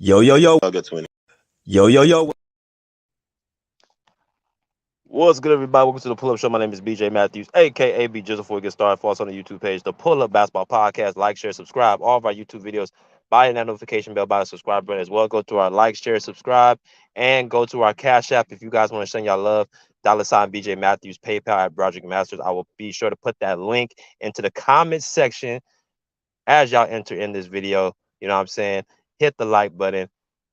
Yo, yo, yo. I'll get 20. Yo, yo, yo. What's good, everybody? Welcome to the Pull Up Show. My name is BJ Matthews, aka B Jizzle. Before we get started, follow us on the YouTube page, the Pull Up Basketball Podcast. Like, share, subscribe. All of our YouTube videos by hitting that notification bell by the subscribe button as well. Go to our like, share, subscribe, and go to our Cash App if you guys want to send y'all love. $ BJ Matthews, PayPal at Broderick Masters. I will be sure to put that link into the comments section as y'all enter in this video. You know what I'm saying? Hit the like button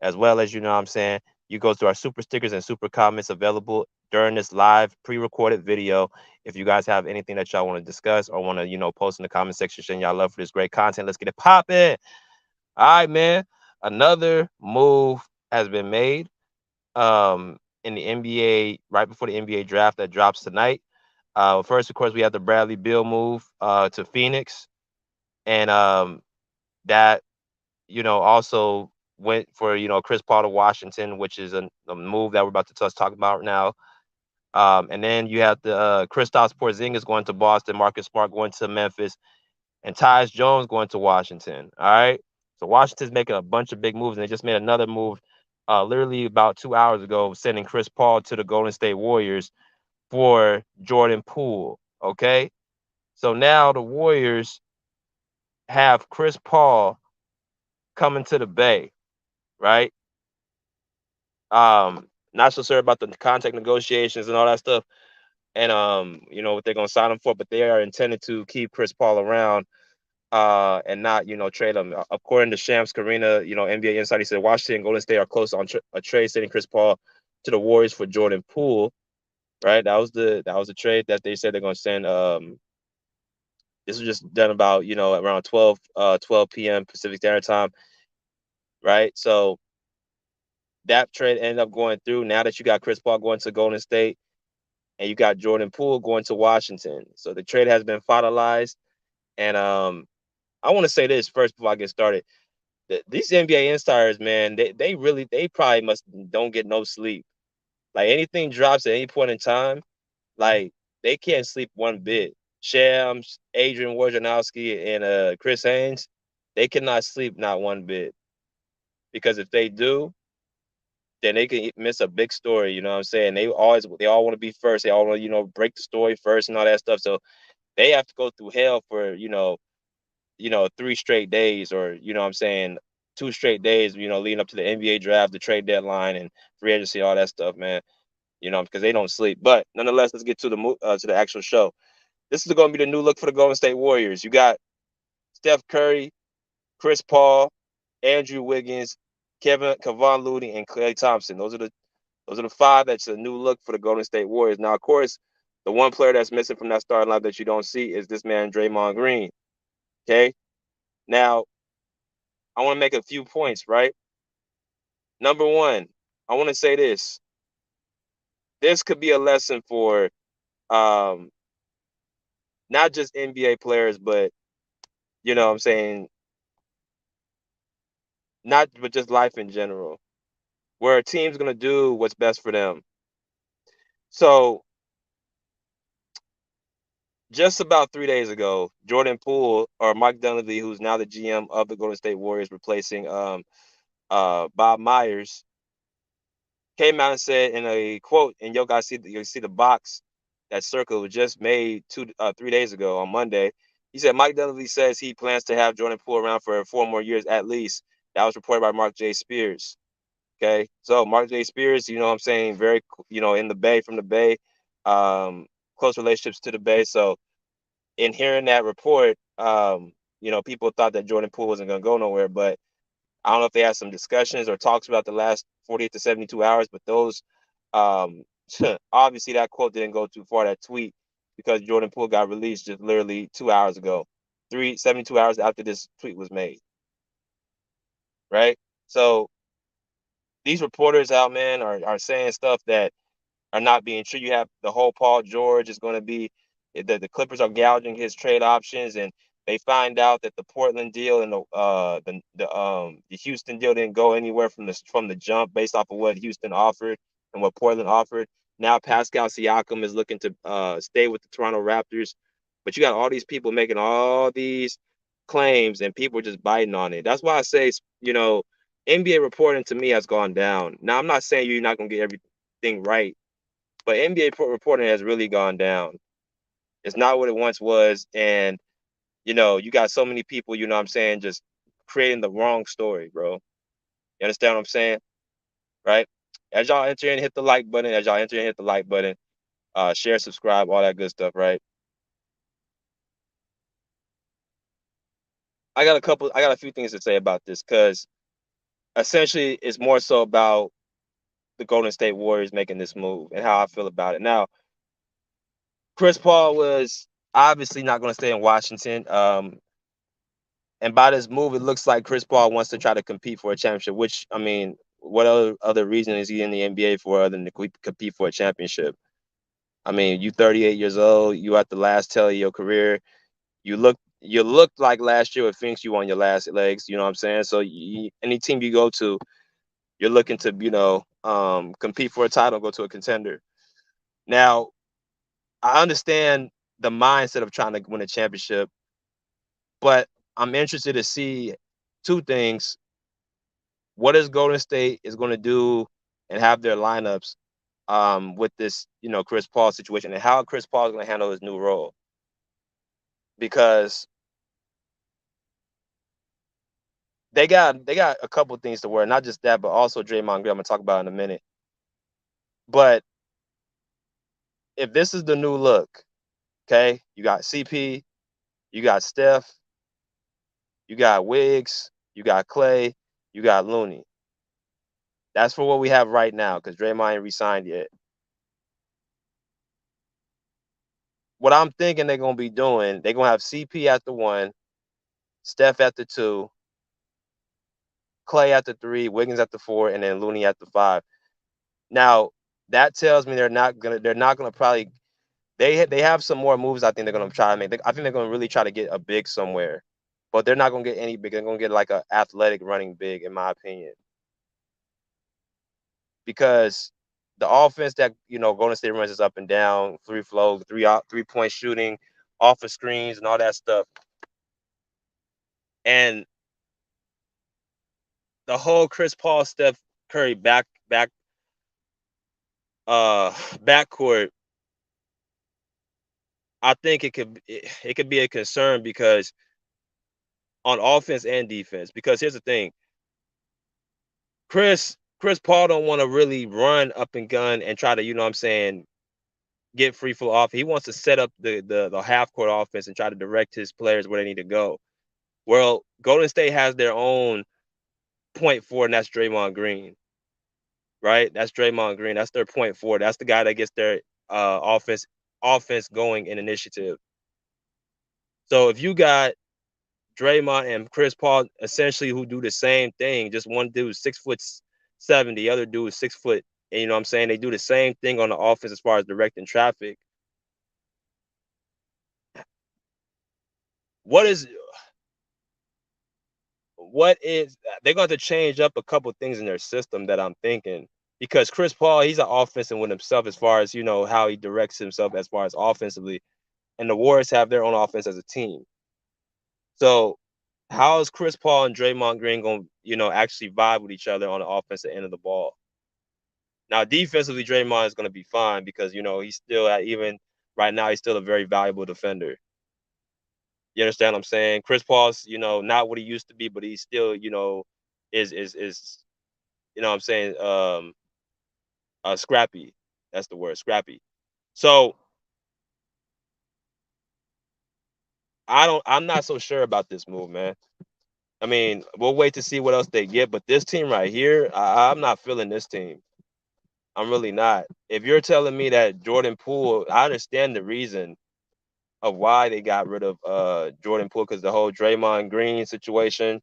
as well as, you know what I'm saying? You go to our super stickers and super comments available during this live pre-recorded video. If you guys have anything that y'all want to discuss or want to, post in the comment section, showing y'all love for this great content, let's get it popping. All right, man. Another move has been made in the NBA right before the NBA draft that drops tonight. First, of course, we have the Bradley Beal move to Phoenix. And that, also went for, Chris Paul to Washington, which is a move that we're about to talk about now. And then you have the Kristaps Porzingis going to Boston, Marcus Smart going to Memphis, and Tyus Jones going to Washington. All right. So Washington's making a bunch of big moves, and they just made another move literally about 2 hours ago, sending Chris Paul to the Golden State Warriors for Jordan Poole. Okay. So now the Warriors have Chris Paul coming to the Bay, right? Not so sure about the contract negotiations and all that stuff, and what they're gonna sign him for, but they are intended to keep Chris Paul around, and not trade him. According to Shams Karina, NBA Insider, he said Washington and Golden State are close on a trade sending Chris Paul to the Warriors for Jordan Poole, right? That was the trade that they said they're gonna send. This was just done about around 12 p.m. Pacific Standard Time, right? So that trade ended up going through. Now that you got Chris Paul going to Golden State and you got Jordan Poole going to Washington, so the trade has been finalized. And I want to say this first before I get started. These NBA insiders, man, they probably don't get no sleep. Like anything drops at any point in time, like they can't sleep one bit. Shams, Adrian Wojnarowski, and Chris Haynes, they cannot sleep not one bit, because if they do, then they can miss a big story. You know what I'm saying? They all want to be first. They all want to, break the story first and all that stuff. So they have to go through hell for, 3 straight days, or, what I'm saying, 2 straight days, leading up to the NBA draft, the trade deadline, and free agency, all that stuff, man. Because they don't sleep. But nonetheless, let's get to the actual show. This is going to be the new look for the Golden State Warriors. You got Steph Curry, Chris Paul, Andrew Wiggins, Kevon Looney, and Klay Thompson. Those are the 5 that's a new look for the Golden State Warriors. Now, of course, the one player that's missing from that starting lineup that you don't see is this man, Draymond Green. Okay? Now, I want to make a few points, right? Number one, I want to say this. This could be a lesson for not just NBA players, but, I'm saying, but just life in general, where a team's going to do what's best for them. So, just about 3 days ago, Jordan Poole, or Mike Dunleavy, who's now the GM of the Golden State Warriors, replacing Bob Myers, came out and said in a quote, and you see the box that circle was just made 3 days ago on Monday. He said Mike Dunleavy says he plans to have Jordan Poole around for 4 more years at least. That was reported by Mark J. Spears. Okay, so Mark J. Spears, what I'm saying, very, in the Bay, from the Bay, close relationships to the Bay. So in hearing that report, people thought that Jordan Poole wasn't going to go nowhere, but I don't know if they had some discussions or talks about the last 48 to 72 hours, but those, obviously that quote didn't go too far, that tweet, because Jordan Poole got released just literally 2 hours ago, 72 hours after this tweet was made. Right? So these reporters out, man, are saying stuff that are not being true. You have the whole Paul George is going to be, the Clippers are gouging his trade options, and they find out that the Portland deal and the Houston deal didn't go anywhere from the jump, based off of what Houston offered and what Portland offered. Now Pascal Siakam is looking to stay with the Toronto Raptors, but you got all these people making all these claims, and people just biting on it. That's why I say, NBA reporting to me has gone down. Now, I'm not saying you're not gonna get everything right, but NBA reporting has really gone down. It's not what it once was, and you got so many people, you know what I'm saying, just creating the wrong story, bro. You understand what I'm saying? Right? As y'all enter and hit the like button, as y'all enter and hit the like button, share, subscribe, all that good stuff, right? I got a few things to say about this because essentially it's more so about the Golden State Warriors making this move and how I feel about it. Now, Chris Paul was obviously not going to stay in Washington. And by this move, it looks like Chris Paul wants to try to compete for a championship. Which I mean, what other reason is he in the NBA for other than to compete for a championship? I mean, you 38 years old, you at the last tail of your career. You looked like last year with Phoenix, you on your last legs. You know what I'm saying? So any team you go to, you're looking to compete for a title, go to a contender. Now, I understand the mindset of trying to win a championship, but I'm interested to see two things. What is Golden State is going to do and have their lineups with this, Chris Paul situation and how Chris Paul is going to handle his new role. Because they got a couple things to worry, not just that, but also Draymond Green. I'm gonna talk about in a minute. But if this is the new look, okay, you got CP, you got Steph, you got Wiggs, you got Clay, you got Looney. That's for what we have right now because Draymond ain't resigned yet. What I'm thinking they're gonna be doing, they're gonna have CP at the one, Steph at the two, Clay at the three, Wiggins at the four, and then Looney at the five. Now that tells me they're not gonna probably they have some more moves. I think they're gonna try to make. I think they're gonna really try to get a big somewhere, but they're not gonna get any big. They're gonna get like a athletic running big, in my opinion, because the offense that Golden State runs is up and down, three flow, 3-point shooting, off of screens, and all that stuff, and the whole Chris Paul, Steph Curry backcourt. I think it could be a concern because on offense and defense. Because here's the thing, Chris Paul don't want to really run up and gun and try to, what I'm saying, get free flow off. He wants to set up the half court offense and try to direct his players where they need to go. Well, Golden State has their own point forward, and that's Draymond Green, right? That's Draymond Green. That's their point forward. That's the guy that gets their offense going in initiative. So if you got Draymond and Chris Paul essentially who do the same thing. Just one dude is 6'7", the other dude is 6 foot. And you know what I'm saying? They do the same thing on the offense as far as directing traffic. What is what is they're going to change up a couple things in their system that I'm thinking because Chris Paul, he's an offensive with himself as far as how he directs himself as far as offensively, and the Warriors have their own offense as a team. So how is Chris Paul and Draymond Green going to actually vibe with each other on the offensive end of the ball? Now, defensively, Draymond is going to be fine because he's still even right now he's still a very valuable defender. You understand what I'm saying? Chris Paul's not what he used to be, but he's still is what I'm saying, scrappy. That's the word, scrappy. So I'm not so sure about this move, man. I mean, we'll wait to see what else they get, but this team right here, I'm not feeling this team. I'm really not. If you're telling me that Jordan Poole, I understand the reason of why they got rid of Jordan Poole because the whole Draymond Green situation.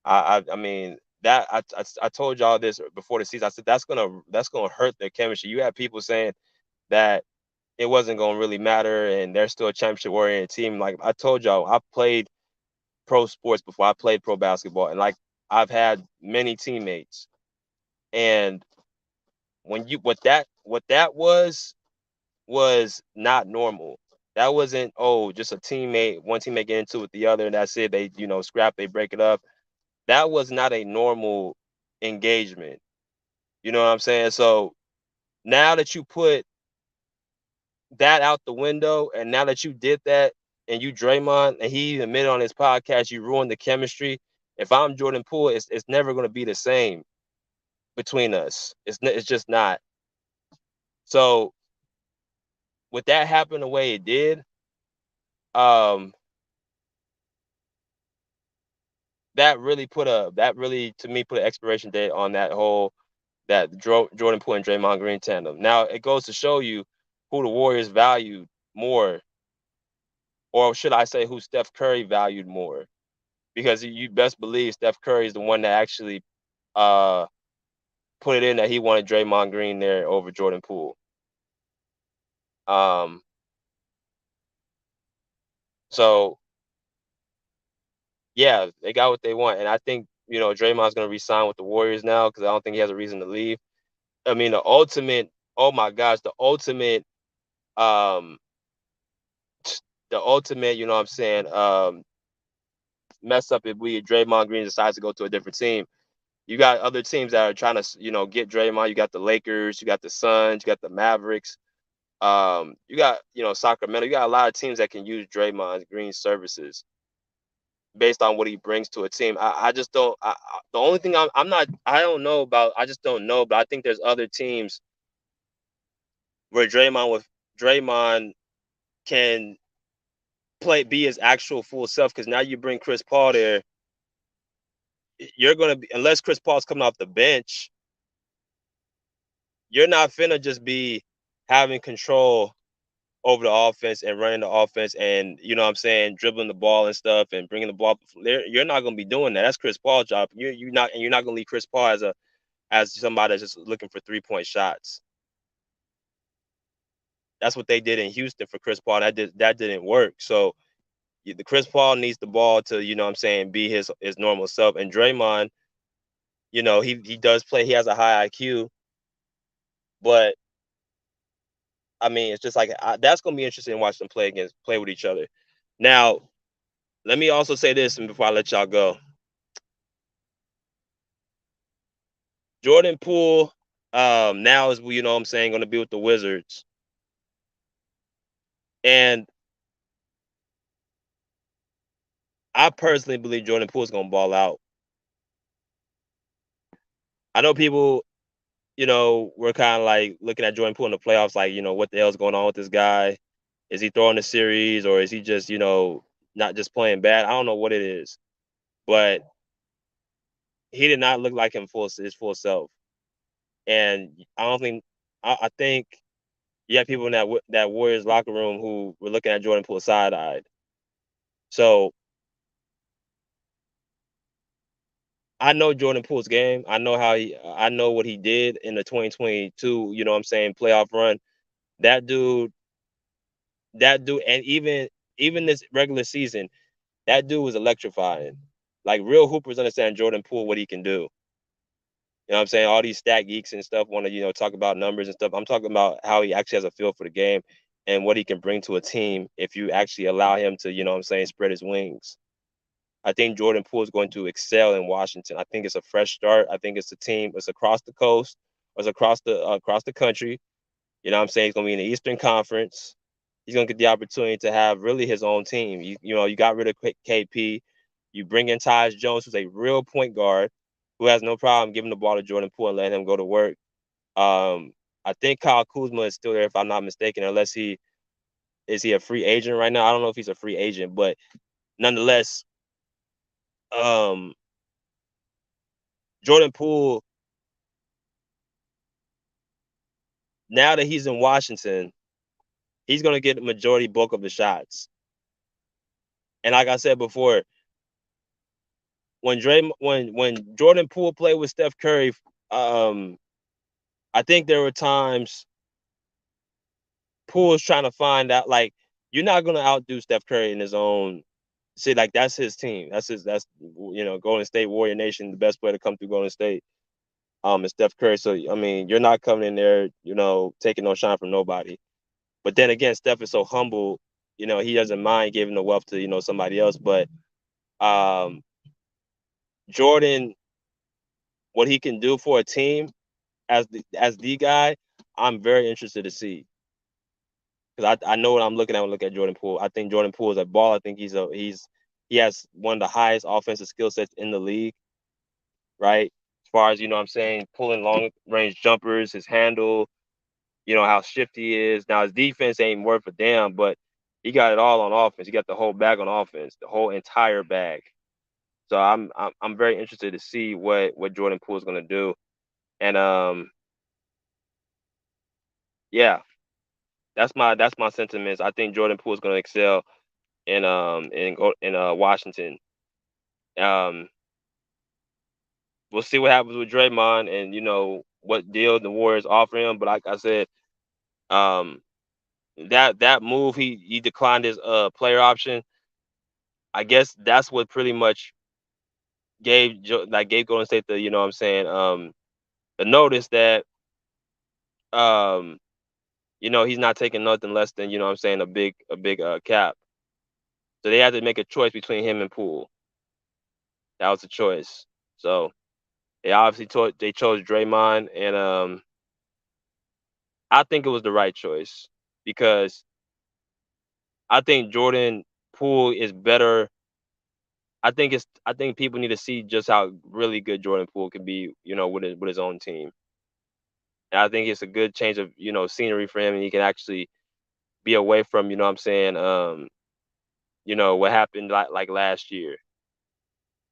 I mean that I told y'all this before the season. I said that's gonna hurt their chemistry. You have people saying that it wasn't gonna really matter and they're still a championship oriented team. Like I told y'all, I played pro sports before. I played pro basketball, and like I've had many teammates. And when you what that was not normal. That wasn't just a teammate, one teammate get into it with the other, and that's it. They scrap, they break it up. That was not a normal engagement. You know what I'm saying? So now that you put that out the window, and now that you did that, and you Draymond, and he admitted on his podcast, you ruined the chemistry. If I'm Jordan Poole, it's never going to be the same between us. It's just not. So with that happening the way it did, um, that really to me put an expiration date on that whole Jordan Poole and Draymond Green tandem. Now it goes to show you who the Warriors valued more, or should I say, who Steph Curry valued more, because you best believe Steph Curry is the one that actually uh, put it in that he wanted Draymond Green there over Jordan Poole. Um, so yeah, they got what they want, and I think Draymond's going to resign with the Warriors now because I don't think he has a reason to leave. I mean, the ultimate, oh my gosh, um, the ultimate, you know what I'm saying, mess up if Draymond Green decides to go to a different team. You got other teams that are trying to, get Draymond. You got the Lakers, you got the Suns, you got the Mavericks. You got, Sacramento. You got a lot of teams that can use Draymond Green's services based on what he brings to a team. I just don't. The only thing I'm not. I don't know about. I just don't know. But I think there's other teams where Draymond can be his actual full self. Because now you bring Chris Paul there, you're gonna be, unless Chris Paul's coming off the bench, you're not finna just be having control over the offense and running the offense and, what I'm saying, dribbling the ball and stuff and bringing the ball. You're not going to be doing that. That's Chris Paul's job. You're not going to leave Chris Paul as somebody that's just looking for 3-point shots. That's what they did in Houston for Chris Paul. That didn't work. So the Chris Paul needs the ball to, what I'm saying, be his normal self. And Draymond, he does play. He has a high IQ, but I mean, it's just like that's going to be interesting to watch them play with each other. Now, let me also say this, and before I let y'all go, Jordan Poole, now is, what I'm saying, going to be with the Wizards, and I personally believe Jordan Poole is going to ball out. I know people, we're kind of like looking at Jordan Poole in the playoffs, like, what the hell's going on with this guy? Is he throwing the series, or is he just, not just playing bad? I don't know what it is, but he did not look like his full self, and I don't think I think you have people in that Warriors locker room who were looking at Jordan Poole side-eyed. So I know Jordan Poole's game. I know what he did in the 2022, playoff run. That dude, and even this regular season, that dude was electrifying. Like, real hoopers understand Jordan Poole, what he can do. You know what I'm saying? All these stat geeks and stuff want to, talk about numbers and stuff. I'm talking about how he actually has a feel for the game and what he can bring to a team if you actually allow him to, spread his wings. I think Jordan Poole is going to excel in Washington. I think it's a fresh start. I think it's a team. It's across the coast. It's across the country. You know what I'm saying? He's going to be in the Eastern Conference. He's going to get the opportunity to have really his own team. You got rid of KP. You bring in Tyus Jones, who's a real point guard who has no problem giving the ball to Jordan Poole and letting him go to work. I think Kyle Kuzma is still there, if I'm not mistaken, unless is he a free agent right now? I don't know if he's a free agent, but nonetheless, Jordan Poole, now that he's in Washington, he's going to get the majority bulk of the shots. And like I said before, when Jordan Poole played with Steph Curry, I think there were times Poole was trying to find out, like, you're not going to outdo Steph Curry in his own. See, like, that's his team. That's Golden State Warrior Nation, the best player to come through Golden State. Is Steph Curry. So I mean, you're not coming in there, taking no shine from nobody. But then again, Steph is so humble, he doesn't mind giving the wealth to, somebody else. But Jordan, what he can do for a team as the guy, I'm very interested to see. Because I know what I'm looking at when I look at Jordan Poole. I think Jordan Poole is a ball. I think he has one of the highest offensive skill sets in the league, right? As far as I'm saying, pulling long range jumpers, his handle, how shifty he is. Now his defense ain't worth a damn, but he got it all on offense. He got the whole bag on offense, the whole entire bag. So I'm very interested to see what Jordan Poole is gonna do. And yeah, that's my sentiments. I think Jordan Poole is gonna excel in Washington. Um, we'll see what happens with Draymond and what deal the Warriors offer him. But like I said, um, that move he declined his player option. I guess that's what pretty much gave Golden State the what I'm saying the notice that um he's not taking nothing less than what I'm saying a big cap. So they had to make a choice between him and Poole. That was the choice. So they chose Draymond, and I think it was the right choice because I think Jordan Poole is better. I think people need to see just how really good Jordan Poole can be, with his own team. And I think it's a good change of scenery for him, and he can actually be away from what I'm saying what happened like last year.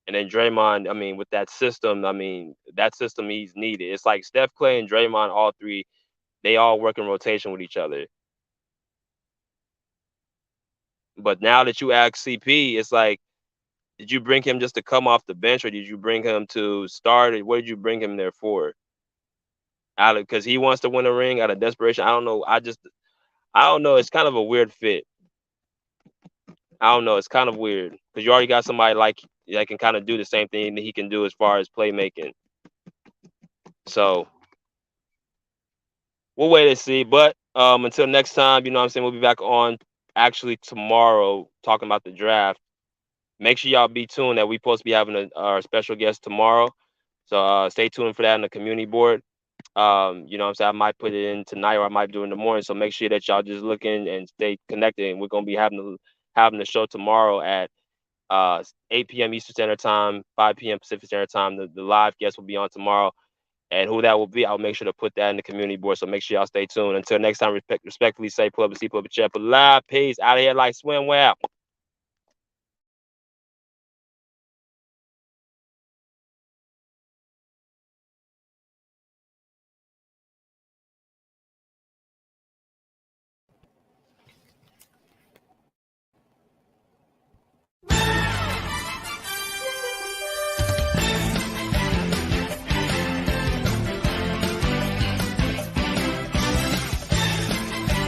And then Draymond, I mean, with that system, that system he's needed. It's like Steph, Clay, and Draymond, all three, they all work in rotation with each other. But now that you ask CP, it's like, did you bring him just to come off the bench, or did you bring him to start? What did you bring him there for? Out of because he wants to win a ring out of desperation. I don't know. I don't know. It's kind of a weird fit. I don't know. It's kind of weird because you already got somebody like that can kind of do the same thing that he can do as far as playmaking. So we'll wait and see. But until next time, what I'm saying, we'll be back on actually tomorrow talking about the draft. Make sure y'all be tuned that we supposed to be having our special guest tomorrow. So stay tuned for that on the community board. What I'm saying, I might put it in tonight or I might do it in the morning. So make sure that y'all just look in and stay connected. And we're gonna be having the show tomorrow at 8 p.m. Eastern Standard Time, 5 p.m. Pacific Standard Time. The live guest will be on tomorrow. And who that will be, I'll make sure to put that in the community board. So make sure y'all stay tuned. Until next time, respectfully say, pull up and see, pull up a chat, pull live. Peace. Out of here like swimwear.